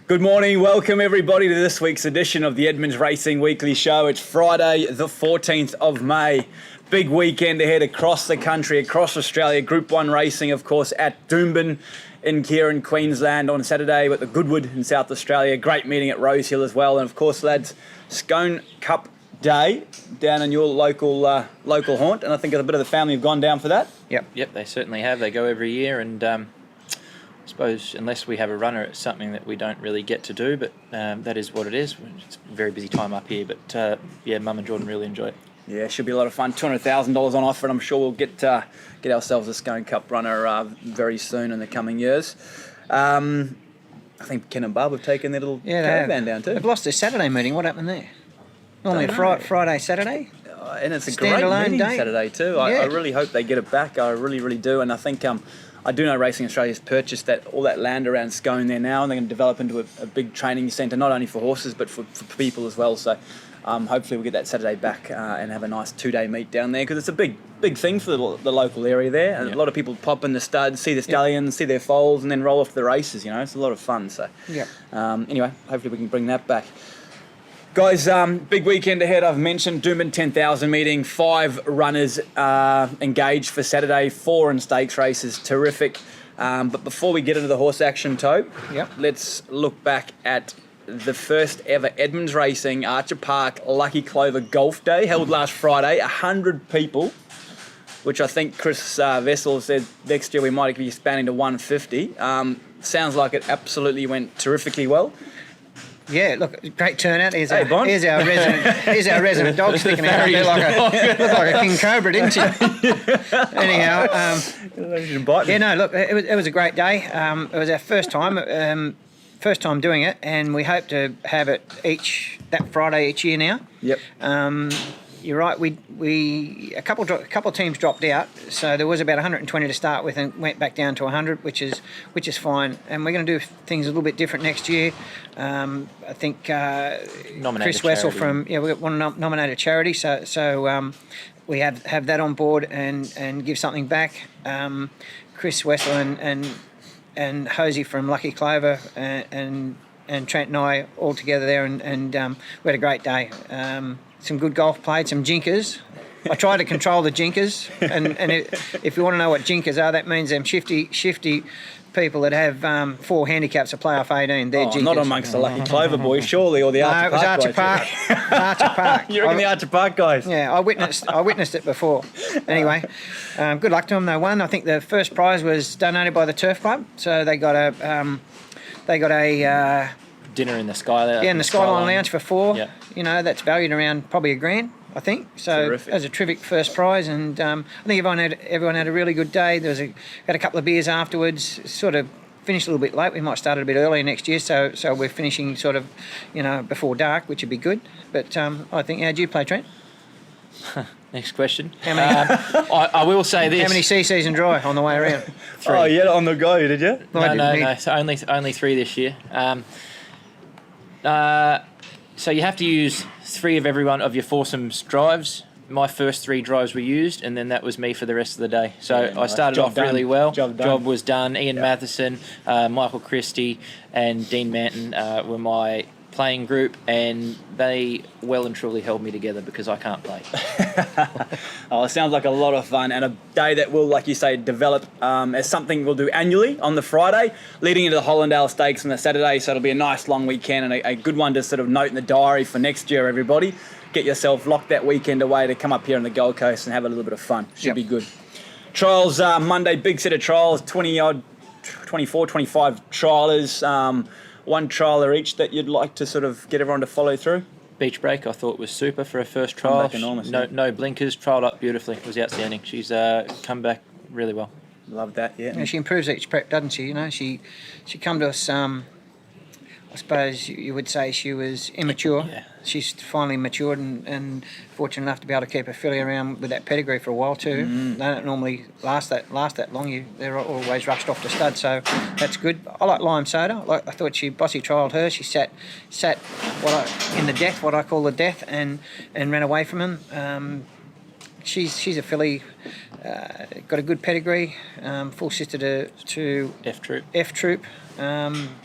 Good morning, welcome everybody to this week's edition of the Edmonds Racing Weekly Show. It's Friday the 14th of May. Big weekend ahead across the country, across Australia. Group 1 racing, of course, at Doomben in Kieran, Queensland on Saturday with the Goodwood in South Australia. Great meeting at Rosehill as well. And of course, lads, Scone Cup Day down in your local haunt. And I think a bit of the family have gone down for that. Yep, they certainly have. They go every year, and I suppose unless we have a runner, it's something that we don't really get to do, but that is what it is. It's a very busy time up here, but yeah, Mum and Jordan really enjoy it. Yeah, it should be a lot of fun. $200,000 on offer, and I'm sure we'll get ourselves a Scone Cup runner very soon in the coming years. I think Ken and Barb have taken their little caravan down too. They've lost their Saturday meeting. What happened there? Normally a Friday, Saturday. And it's a great meeting Saturday too. I really hope they get it back. I really, really do. And I think I do know Racing Australia's purchased all that land around Scone there now, and they're going to develop into a big training centre, not only for horses but for people as well. So hopefully we'll get that Saturday back and have a nice 2-day meet down there, because it's a big thing for the local area there. And a lot of people pop in the studs, see the stallions, see their foals, and then roll off to the races. You know, it's a lot of fun. So anyway, hopefully we can bring that back. Guys, big weekend ahead. I've mentioned Doomben 10,000 meeting, 5 runners engaged for Saturday, 4 in stakes races, terrific. But before we get into the horse action, Tobe, let's look back at the first ever Edmonds Racing Archer Park Lucky Clover Golf Day, held last Friday, 100 people, which I think Chris Vessel said next year we might be expanding to 150. Sounds like it absolutely went terrifically well. Yeah, look, great turnout. Here's our resident dog sticking out there looked like a king cobra, didn't she? Anyhow, look, it was a great day. It was our first time doing it, and we hope to have it that Friday each year now. Yep. You're right. We a couple of teams dropped out, so there was about 120 to start with, and went back down to 100, which is fine. And we're going to do things a little bit different next year. I think Chris Wessel we want to nominate a charity, so we have that on board and give something back. Chris Wessel and Hosey from Lucky Clover and Trent and I all together there, and we had a great day. Some good golf played, some jinkers. I try to control the jinkers, and if you want to know what jinkers are, that means them shifty people that have 4 handicaps of playoff 18. They're jinkers. Not amongst the Lucky Clover boys, surely, or the Archer Park. No, it was Archer Park. Archer Park. You reckon the Archer Park guys? Yeah, I witnessed it before. Anyway, good luck to them. They won. I think the first prize was donated by the Turf Club, so they got a dinner in the Skyline. Yeah, in the Skyline Lounge for 4. Yeah. You know, that's valued around probably $1,000, I think. So that was a terrific first prize, and I think everyone had a really good day. Had a couple of beers afterwards. Sort of finished a little bit late. We might start a bit earlier next year, so we're finishing sort of, before dark, which would be good. But I think, how'd you play, Trent? Next question. How many? I will say this. How many CCs and dry on the way around? 3. Oh, you had it on the go, did you? No. So only 3 this year. So you have to use 3 of every one of your foursomes drives. My first 3 drives were used, and then that was me for the rest of the day. So I started off really well. Job was done. Ian Matheson, Michael Christie, and Dean Manton were my playing group, and they well and truly held me together because I can't play. It sounds like a lot of fun, and a day that will, like you say, develop as something we'll do annually on the Friday, leading into the Hollandale Stakes on the Saturday. So it'll be a nice long weekend, and a good one to sort of note in the diary for next year, everybody. Get yourself locked that weekend away to come up here on the Gold Coast and have a little bit of fun. Should be good. Trials Monday, big set of trials, 24, 25 trialers. 1 trialer each that you'd like to sort of get everyone to follow through? BEACHBREAK I thought was super for her first trial. No blinkers, trialled up beautifully. It was outstanding. She's come back really well. Love that, yeah. She improves each prep, doesn't she? You know, she come to us, I suppose you would say she was immature. Yeah. She's finally matured and fortunate enough to be able to keep her filly around with that pedigree for a while too. They don't normally last that long. They're always rushed off to stud, so that's good. I like Lime Soda. I thought Bossy trialled her. She sat in the death, what I call the death, and ran away from him. she's a filly, got a good pedigree, full sister to F Troop.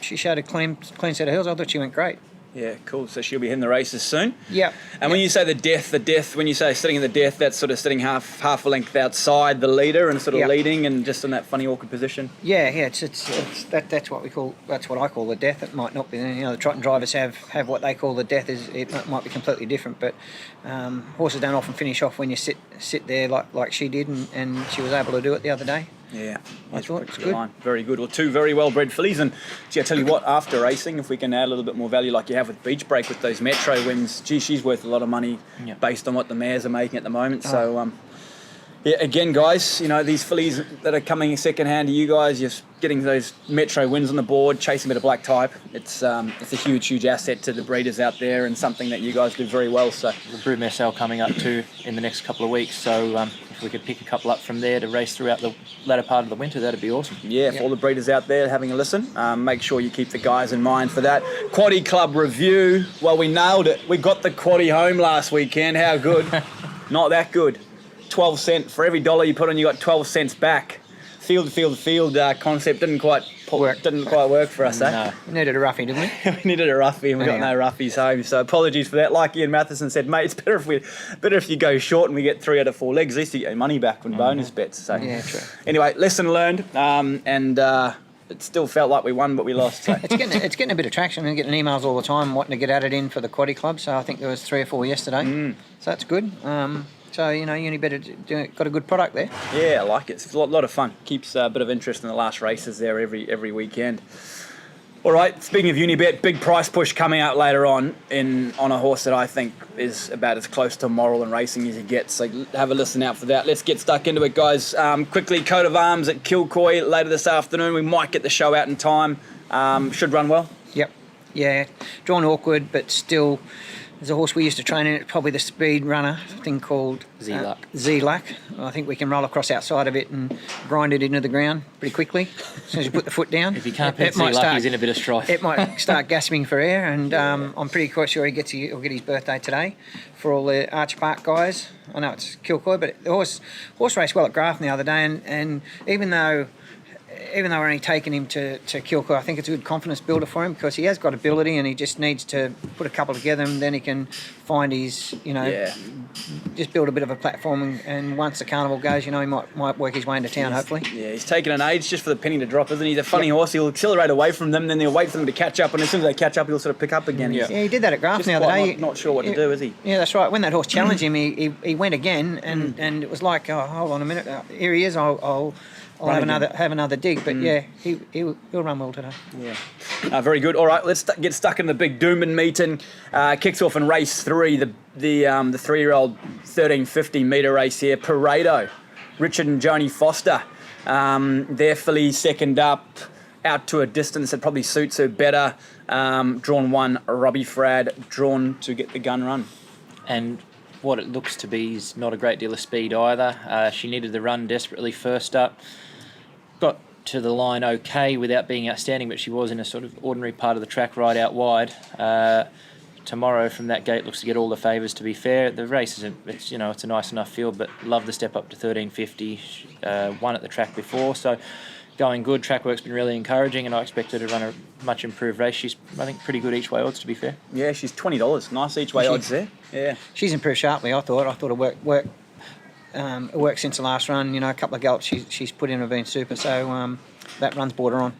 She showed a clean set of hills. I thought she went great. Yeah, cool. So she'll be in the races soon. Yeah. And when you say the death, when you say sitting in the death, that's sort of sitting half a length outside the leader and sort of leading and just in that funny awkward position. Yeah. That's what I call the death. It might not be. The trotting drivers have what they call the death. It might be completely different, but horses don't often finish off when you sit there like she did, and she was able to do it the other day. Yeah, I thought it's good. Very good. Well, two very well-bred fillies, and gee, I tell you what, after racing, if we can add a little bit more value like you have with BEACHBREAK with those Metro wins, gee, she's worth a lot of money based on what the mares are making at the moment. So, yeah, again, guys, these fillies that are coming second-hand to you guys, you're getting those Metro wins on the board, chasing a bit of black type. It's a huge asset to the breeders out there and something that you guys do very well. So the Broodmare sale coming up too in the next couple of weeks. So if we could pick a couple up from there to race throughout the latter part of the winter, that'd be awesome. Yeah, for all the breeders out there having a listen, make sure you keep the guys in mind for that. Quaddie Club review. Well, we nailed it. We got the Quaddie home last weekend. How good? Not that good. 12 cents for every dollar you put on, you got 12 cents back. Field concept didn't quite work for us, No. We needed a roughie, didn't we? We needed a roughie, and we got no roughies home. So apologies for that. Like Ian Matheson said, mate, it's better if you go short and we get 3 out of 4 legs. At least you get your money back from bonus bets. So yeah, true. Anyway, lesson learned, and it still felt like we won, but we lost. So. It's getting a bit of traction. I'm getting emails all the time wanting to get added in for the Quaddie Club. So I think there was 3 or 4 yesterday. So that's good. So, you better got a good product there. Yeah, I like it. It's a lot of fun. Keeps a bit of interest in the last races there every weekend. All right, speaking of Unibet, big price push coming out later on a horse that I think is about as close to moral and racing as you get. So have a listen out for that. Let's get stuck into it, guys. Quickly, coat of arms at Kilcoy later this afternoon. We might get the show out in time. Should run well. Yep. Yeah, drawn awkward, but still... There's a horse we used to train in, probably the speed runner, a thing called Z-Luck. I think we can roll across outside of it and grind it into the ground pretty quickly as soon as you put the foot down. If you can't pet Z-Luck, he's in a bit of strife. It might start gasping for air, and I'm pretty quite sure he'll get his birthday today for all the Arch Park guys. I know it's Kilcoy, but the horse raced well at Grafton the other day, and even though we're only taking him to Kilcoy, I think it's a good confidence builder for him because he has got ability and he just needs to put a couple together and then he can find his, just build a bit of a platform and once the carnival goes, he might work his way into town, hopefully. Yeah, he's taken an age just for the penny to drop, isn't he? He's a funny horse. He'll accelerate away from them, then he'll wait for them to catch up, and as soon as they catch up, he'll sort of pick up again. Yeah, he did that at Grafton the other day. Not sure what to do, is he? Yeah, that's right. When that horse challenged him, he went again, and it was like, oh, hold on a minute, here he is. I'll have another dig, but yeah, he'll run well today. Yeah, very good. All right, let's get stuck in the big Doomben meeting. Kicks off in race 3, the 3-year-old 1350 metre race here. Paredo, Richard and Joni Foster. Their filly second up, out to a distance that probably suits her better. Drawn 1, Robbie Frad, drawn to get the gun run. And what it looks to be is not a great deal of speed either. She needed the run desperately first up. Got to the line okay without being outstanding, but she was in a sort of ordinary part of the track right out wide. Tomorrow from that gate looks to get all the favours, to be fair. The race it's a nice enough field, but love the step up to 1350. Won at the track before, so going good. Track work's been really encouraging, and I expect her to run a much improved race. She's, I think, pretty good each way odds, to be fair. Yeah, she's $20. Nice each way odds there. Yeah, she's improved sharply. I thought it worked since the last run. A couple of gallops she's put in have been super. So that run's border on.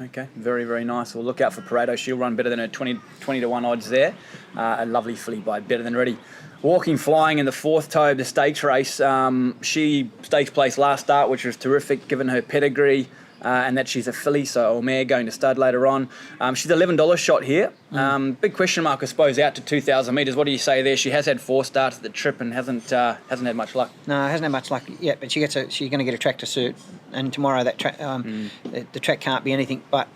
Okay, very, very nice. We'll look out for Paredo. She'll run better than her 20 to 1 odds there. A lovely filly by Better Than Ready. Walking Flying in the 4th Tobe, the stakes race. She stakes place last start, which was terrific given her pedigree. And that she's a filly, so a mare going to stud later on. She's $11 shot here. Big question mark, I suppose, out to 2,000 metres. What do you say there? She has had 4 starts at the trip and hasn't had much luck. No, hasn't had much luck yet, but she's going to get a track to suit. And tomorrow that track, the track can't be anything but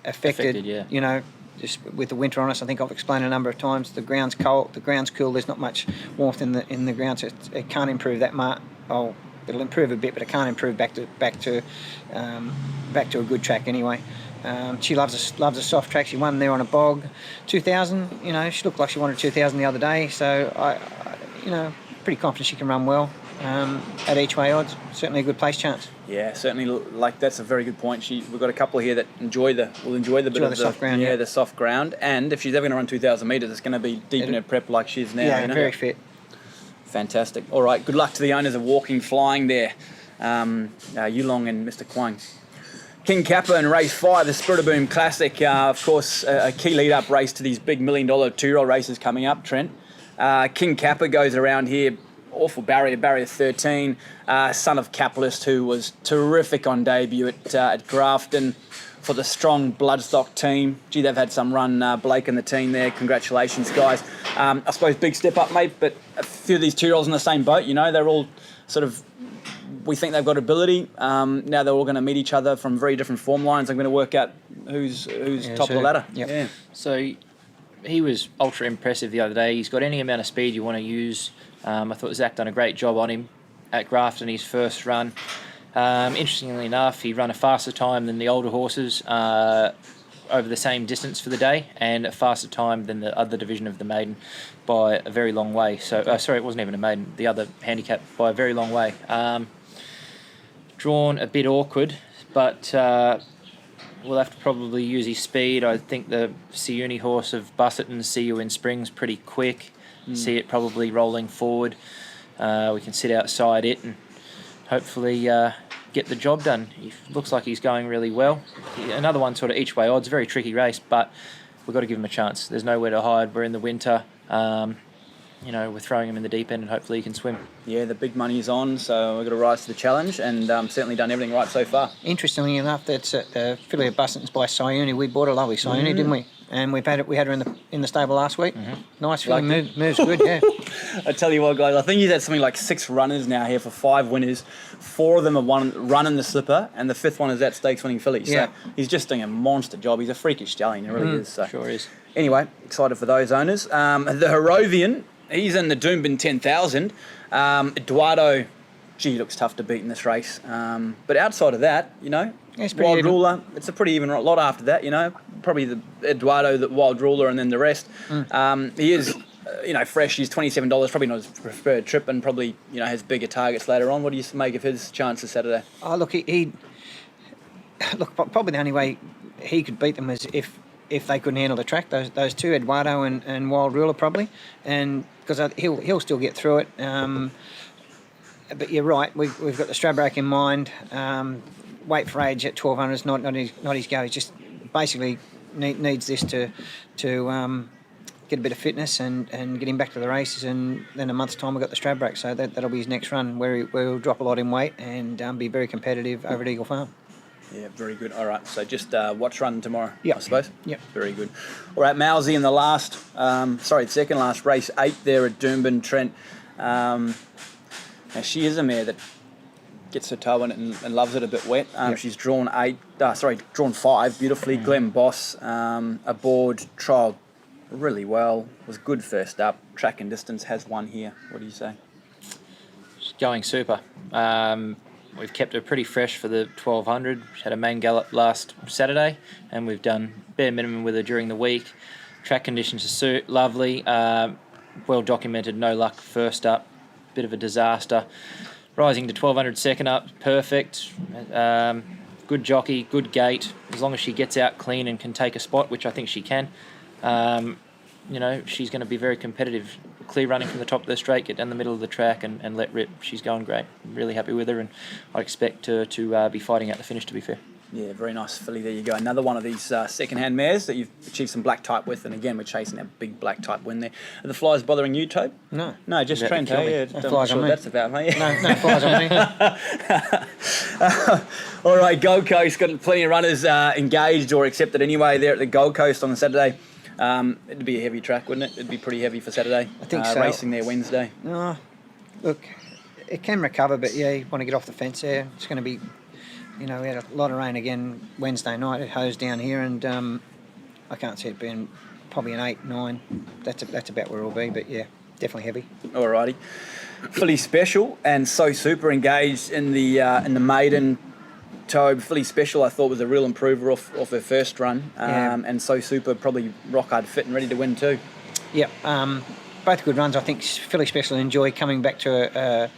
affected. Yeah. Just with the winter on us, I think I've explained a number of times. The ground's cold, the ground's cool. There's not much warmth in the ground, so it can't improve that much. It'll improve a bit, but it can't improve back to a good track anyway. She loves a soft track. She won there on a bog, 2,000. She looked like she wanted 2,000 the other day. So pretty confident she can run well at each way odds. Certainly a good place chance. Yeah, certainly. Like that's a very good point. We've got a couple here that will enjoy the bit of the soft ground. Yeah, the soft ground. And if she's ever going to run 2,000 metres, it's going to be deep in her prep like she is now. Yeah, very fit. Fantastic. All right, good luck to the owners of Walking Flying there, Yulong and Mr. Kwang. King KAPA in race 5, the Spirit of Boom Classic. Of course, a key lead-up race to these big $1 million 2-year-old races coming up, Trent. King KAPA goes around here, awful barrier 13, son of Capitalist, who was terrific on debut at Grafton for the strong Bloodstock team. Gee, they've had some run, Blake and the team there. Congratulations, guys. I suppose big step up, mate, but a few of these 2-year-olds in the same boat, you know, they're all sort of... We think they've got ability. Now they're all going to meet each other from very different form lines. I'm going to work out who's top of the ladder. Yep. Yeah. So he was ultra impressive the other day. He's got any amount of speed you want to use. I thought Zach done a great job on him at Grafton, his first run. Interestingly enough, he ran a faster time than the older horses over the same distance for the day, and a faster time than the other division of the maiden by a very long way. So, sorry, it wasn't even a maiden, the other handicap by a very long way. Drawn a bit awkward, but we'll have to probably use his speed. I think the Siuni horse of Bussetton, See You in Spring's pretty quick. See it probably rolling forward. We can sit outside it and hopefully get the job done. He looks like he's going really well. Another one sort of each way odds, very tricky race, but we've got to give him a chance. There's nowhere to hide. We're in the winter. You know, we're throwing him in the deep end and hopefully he can swim. Yeah, the big money's on, so we've got to rise to the challenge, and certainly done everything right so far. Interestingly enough, that's the filly of Bussetton's by Siuni. We bought a lovely Siuni, didn't we? And we had her in the stable last week. Nice filly, moves good, yeah. I tell you what, guys, I think he's had something like 6 runners now here for 5 winners. 4 of them are run in the slipper, and the 5th one is that stakes winning filly. So he's just doing a monster job. He's a freakish stallion, he really is. So. Sure is. Anyway, excited for those owners. The Harrovian, he's in the Doomben 10,000. Eduardo, gee, looks tough to beat in this race. But outside of that, you know, Wild Ruler, it's a pretty even lot after that, you know. Probably the Eduardo, the Wild Ruler, and then the rest. He is, you know, fresh. He's $27, probably not his preferred trip, and probably, you know, has bigger targets later on. What do you make of his chances Saturday? Oh, look, probably the only way he could beat them is if they couldn't handle the track. Those two, Eduardo and Wild Ruler, probably, and because he'll still get through it. But you're right. We've got the Stradbroke in mind. Weight for age at 1200 is not his go. He just basically needs this to get a bit of fitness and get him back to the races. And then a month's time we've got the Stradbroke, so that'll be his next run where he'll drop a lot in weight and be very competitive over at Eagle Farm. Yeah, very good. All right, so just watch run tomorrow, I suppose? Yep. Very good. All right, MAOZI in the second last, race 8 there at Doomben, Trent. Now, she is a mare that gets her toe in it and loves it a bit wet. She's drawn 5 beautifully. Glen Boss aboard, trialled really well, was good first up. Track and distance has won here. What do you say? She's going super. We've kept her pretty fresh for the 1200. She had a main gallop last Saturday, and we've done bare minimum with her during the week. Track conditions are lovely. Well documented, no luck first up. Bit of a disaster. Rising to 1200 second up, perfect. Good jockey, good gait. As long as she gets out clean and can take a spot, which I think she can, you know, she's going to be very competitive. Clear running from the top of the straight, get down the middle of the track and let rip. She's going great. I'm really happy with her, and I expect her to be fighting out the finish, to be fair. Yeah, very nice filly. There you go. Another one of these second-hand mares that you've achieved some black type with, and again, we're chasing that big black type win there. Are the flies bothering you, Tobe? No. No, just Trent. Yeah, no flies on me. That's about me. No flies on me. All right, Gold Coast got plenty of runners engaged or accepted anyway there at the Gold Coast on the Saturday. It'd be a heavy track, wouldn't it? It'd be pretty heavy for Saturday. I think so. Racing there Wednesday. No, look, it can recover, but yeah, you want to get off the fence there. It's going to be, you know, we had a lot of rain again Wednesday night. It hosed down here, and I can't see it being probably an 8, 9. That's about where it'll be, but yeah, definitely heavy. Alrighty, Filly Special and So Super engaged in the maiden. Tobe, Filly Special I thought was a real improver off her first run, and So Super probably rock hard fit and ready to win too. Yep. both good runs. I think Filly Special enjoy coming back to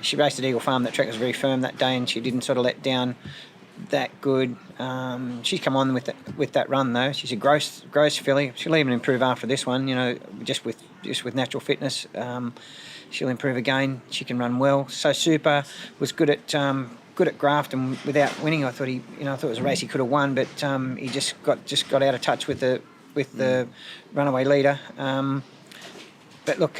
she raced at Eagle Farm. That track was very firm that day, and she didn't sort of let down that good. She's come on with that run though. She's a gross filly. She'll even improve after this one. You know, just with natural fitness, she'll improve again. She can run well. So Super was good at Grafton without winning. I thought it was a race he could have won, but he just got out of touch with the runaway leader. But look,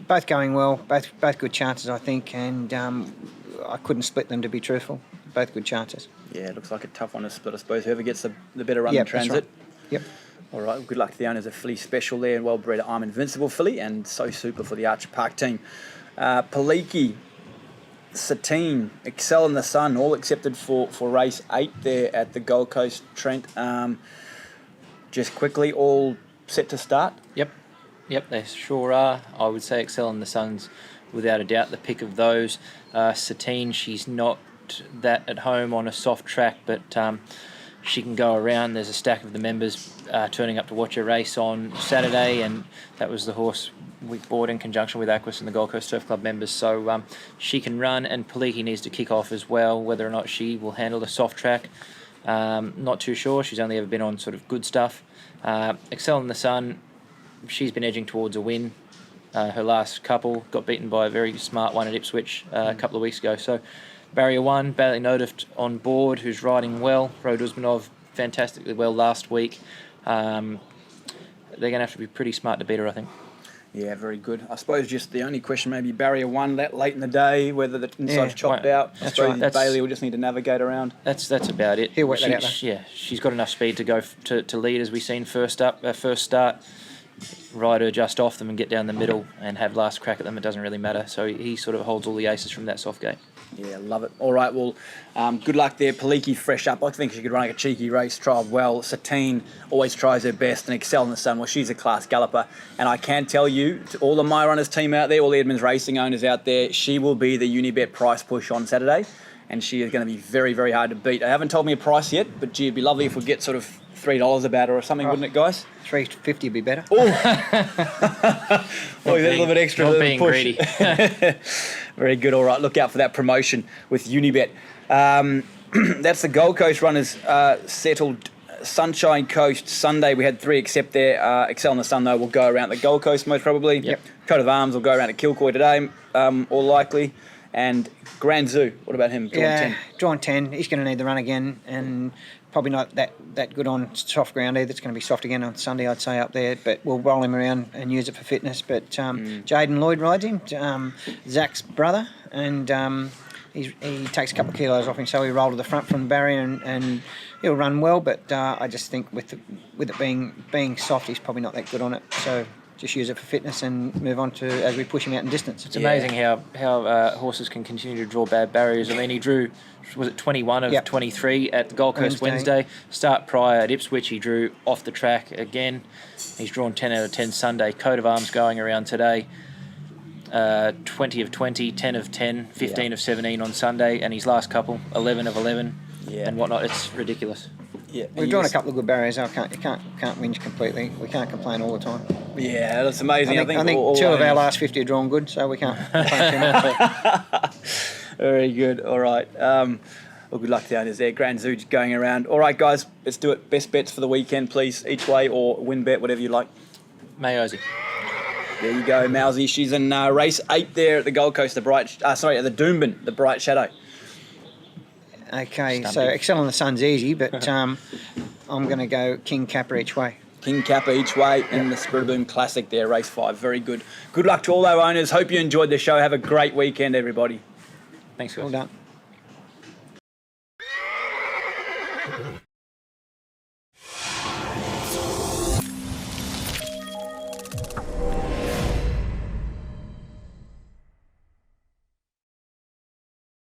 both going well, both good chances, I think, and I couldn't split them, to be truthful. Both good chances. Yeah, it looks like a tough one to split, I suppose. Whoever gets the better run in transit. Right. Yep. All right, well, good luck to the owners of Filly Special there, and well-bred I'm Invincible Filly, and So Super for the Archer Park team. PALICKI, Satine, Excel in the Sun, all accepted for race 8 there at the Gold Coast, Trent. Just quickly, all set to start? Yep, they sure are. I would say Excel in the Sun's without a doubt the pick of those. Satine, she's not that at home on a soft track, but she can go around. There's a stack of the members turning up to watch a race on Saturday, and that was the horse we bought in conjunction with Aquis and the Gold Coast Turf Club members. So she can run, and PALICKI needs to kick off as well. Whether or not she will handle the soft track, not too sure. She's only ever been on sort of good stuff. Excel in the Sun, she's been edging towards a win. Her last couple got beaten by a very smart one at Ipswich a couple of weeks ago. So Barrier 1, Bailey Notift on board, who's riding well. Rode Usmanov fantastically well last week. They're going to have to be pretty smart to beat her, I think. Yeah, very good. I suppose just the only question, maybe Barrier 1 that late in the day, whether the inside's chopped out. That's right. Bailey will just need to navigate around. That's about it. He'll work that out, though. Yeah, she's got enough speed to go to lead, as we seen first start. Ride her just off them and get down the middle and have last crack at them. It doesn't really matter. So he sort of holds all the aces from that soft gate. Yeah, love it. All right, well, good luck there. PALICKI fresh up. I think she could run like a cheeky race, trialled well. Satine always tries her best, and Excel in the Sun, well, she's a class galloper. And I can tell you, to all the My Runners team out there, all the Edmonds racing owners out there, she will be the Unibet price push on Saturday, and she is going to be very, very hard to beat. They haven't told me a price yet, but gee, it'd be lovely if we get sort of $3 about her or something, wouldn't it, guys? $3.50 would be better. Oh, a little bit extra. Not being push. greedy. Very good. All right, look out for that promotion with Unibet. That's the Gold Coast runners settled. Sunshine Coast Sunday, we had 3 except there. Excel in the Sun though will go around the Gold Coast most probably. Yep. Coat of Arms will go around to Kilcoy today, all likely. And Grand Zoo, what about him? Drawn 10. Drawn 10. He's going to need the run again, and probably not that good on soft ground either. It's going to be soft again on Sunday, I'd say, up there. But we'll roll him around and use it for fitness. But Jaden Lloyd rides him, Zach's brother, and he takes a couple of kilos off him, so he rolled to the front from the barrier, and he'll run well. But I just think with it being soft, he's probably not that good on it. So just use it for fitness and move on to as we push him out in distance. It's amazing how horses can continue to draw bad barriers. I mean, he drew, was it 21 of 23 at the Gold Coast Wednesday. Start prior at Ipswich, he drew off the track again. He's drawn 10 out of 10 Sunday. Coat of Arms going around today. 20 of 20, 10 of 10, 15 of 17 on Sunday, and his last couple, 11 of 11 and whatnot. It's ridiculous. Yeah, we've drawn a couple of good barriers. I can't whinge completely. We can't complain all the time. Yeah, that's amazing. I think 2 of our last 50 are drawn good, so we can't complain too much. Very good. All right. Well, good luck to the owners there. Grand Zoo going around. All right, guys, let's do it. Best bets for the weekend, please. Each way or win bet, whatever you like. MAOZI. There you go, MOOZI. She's in race 8 there at the Gold Coast. At the Doomben, the Bright Shadow. Okay, so Excel in the Sun's easy, but I'm going to go King KAPA each way. King KAPA each way in the Spirit of Boom Classic there, race 5. Very good. Good luck to all our owners. Hope you enjoyed the show. Have a great weekend, everybody. Thanks, guys. Well done.